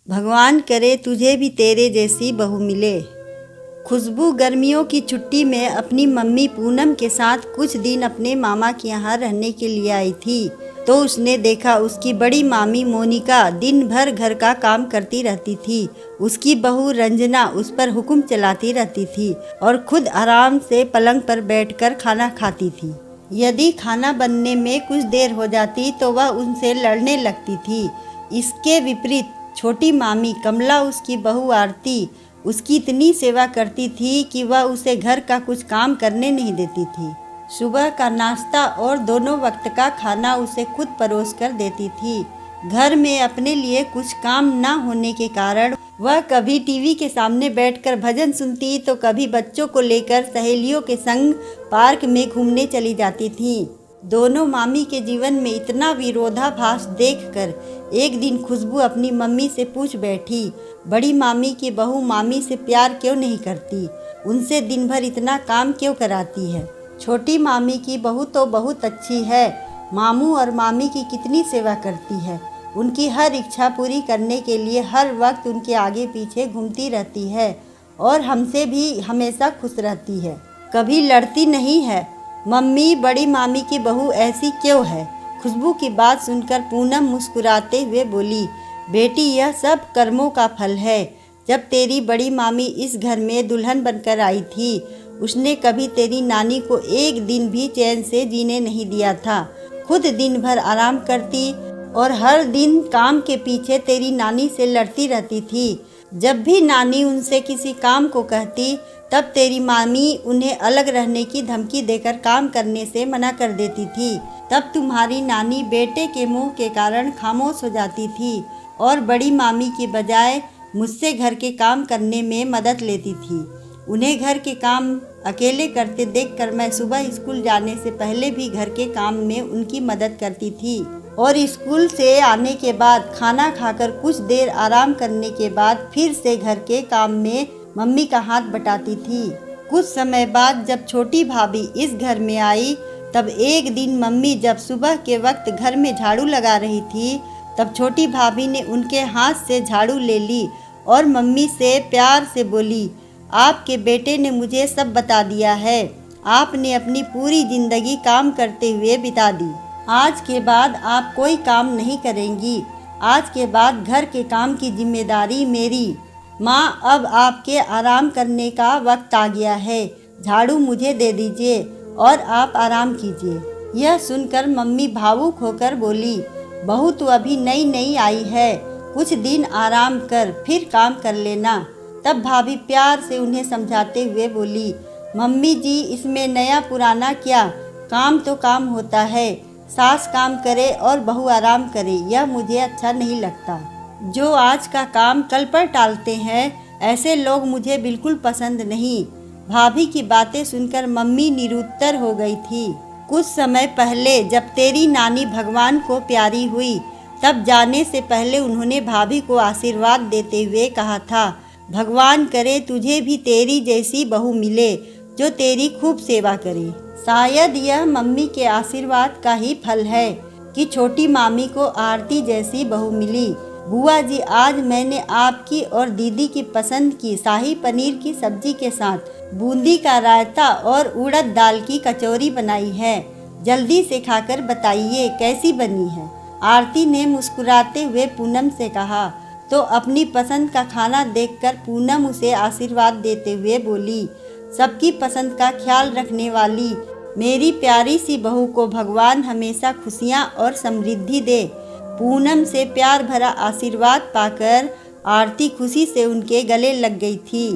भगवान करे तुझे भी तेरे जैसी बहू मिले। खुशबू गर्मियों की छुट्टी में अपनी मम्मी पूनम के साथ कुछ दिन अपने मामा के यहाँ रहने के लिए आई थी, तो उसने देखा उसकी बड़ी मामी मोनिका दिन भर घर का काम करती रहती थी। उसकी बहू रंजना उस पर हुक्म चलाती रहती थी और खुद आराम से पलंग पर बैठकर खाना खाती थी। यदि खाना बनने में कुछ देर हो जाती तो वह उनसे लड़ने लगती थी। इसके विपरीत छोटी मामी कमला, उसकी बहू आरती, उसकी इतनी सेवा करती थी कि वह उसे घर का कुछ काम करने नहीं देती थी। सुबह का नाश्ता और दोनों वक्त का खाना उसे खुद परोस कर देती थी। घर में अपने लिए कुछ काम न होने के कारण वह कभी टीवी के सामने बैठकर भजन सुनती तो कभी बच्चों को लेकर सहेलियों के संग पार्क में घूमने चली जाती थी। दोनों मामी के जीवन में इतना विरोधाभास देखकर एक दिन खुशबू अपनी मम्मी से पूछ बैठी, बड़ी मामी की बहू मामी से प्यार क्यों नहीं करती? उनसे दिन भर इतना काम क्यों कराती है? छोटी मामी की बहू तो बहुत अच्छी है, मामू और मामी की कितनी सेवा करती है। उनकी हर इच्छा पूरी करने के लिए हर वक्त उनके आगे पीछे घूमती रहती है और हमसे भी हमेशा खुश रहती है, कभी लड़ती नहीं है। मम्मी, बड़ी मामी की बहू ऐसी क्यों है? खुशबू की बात सुनकर पूनम मुस्कुराते हुए बोली, बेटी यह सब कर्मों का फल है। जब तेरी बड़ी मामी इस घर में दुल्हन बनकर आई थी, उसने कभी तेरी नानी को एक दिन भी चैन से जीने नहीं दिया था। खुद दिन भर आराम करती और हर दिन काम के पीछे तेरी नानी से लड़ती रहती थी। जब भी नानी उनसे किसी काम को कहती तब तेरी मामी उन्हें अलग रहने की धमकी देकर काम करने से मना कर देती थी। तब तुम्हारी नानी बेटे के मुंह के कारण खामोश हो जाती थी और बड़ी मामी की बजाय मुझसे घर के काम करने में मदद लेती थी। उन्हें घर के काम अकेले करते देखकर मैं सुबह स्कूल जाने से पहले भी घर के काम में उनकी मदद करती थी और स्कूल से आने के बाद खाना खाकर कुछ देर आराम करने के बाद फिर से घर के काम में मम्मी का हाथ बटाती थी। कुछ समय बाद जब छोटी भाभी इस घर में आई, तब एक दिन मम्मी जब सुबह के वक्त घर में झाड़ू लगा रही थी, तब छोटी भाभी ने उनके हाथ से झाड़ू ले ली और मम्मी से प्यार से बोली, आपके बेटे ने मुझे सब बता दिया है। आपने अपनी पूरी जिंदगी काम करते हुए बिता दी। आज के बाद आप कोई काम नहीं करेंगी। आज के बाद घर के काम की जिम्मेदारी मेरी। माँ, अब आपके आराम करने का वक्त आ गया है। झाड़ू मुझे दे दीजिए और आप आराम कीजिए। यह सुनकर मम्मी भावुक होकर बोली, बहू तू अभी नई नई आई है, कुछ दिन आराम कर फिर काम कर लेना। तब भाभी प्यार से उन्हें समझाते हुए बोली, मम्मी जी इसमें नया पुराना क्या, काम तो काम होता है। सास काम करे और बहू आराम करे, यह मुझे अच्छा नहीं लगता। जो आज का काम कल पर टालते हैं, ऐसे लोग मुझे बिल्कुल पसंद नहीं। भाभी की बातें सुनकर मम्मी निरुत्तर हो गई थी। कुछ समय पहले जब तेरी नानी भगवान को प्यारी हुई, तब जाने से पहले उन्होंने भाभी को आशीर्वाद देते हुए कहा था, भगवान करे तुझे भी तेरी जैसी बहू मिले जो तेरी खूब सेवा करे। शायद यह मम्मी के आशीर्वाद का ही फल है कि छोटी मामी को आरती जैसी बहू मिली। बुआ जी, आज मैंने आपकी और दीदी की पसंद की शाही पनीर की सब्जी के साथ बूंदी का रायता और उड़द दाल की कचौरी बनाई है। जल्दी से खाकर बताइए कैसी बनी है। आरती ने मुस्कुराते हुए पूनम से कहा, तो अपनी पसंद का खाना देखकर पूनम उसे आशीर्वाद देते हुए बोली, सबकी पसंद का ख्याल रखने वाली मेरी प्यारी सी बहू को भगवान हमेशा खुशियाँ और समृद्धि दे। पूनम से प्यार भरा आशीर्वाद पाकर आरती खुशी से उनके गले लग गई थी।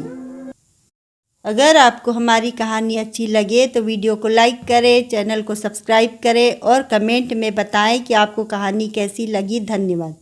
अगर आपको हमारी कहानी अच्छी लगे तो वीडियो को लाइक करें, चैनल को सब्सक्राइब करें और कमेंट में बताएं कि आपको कहानी कैसी लगी। धन्यवाद।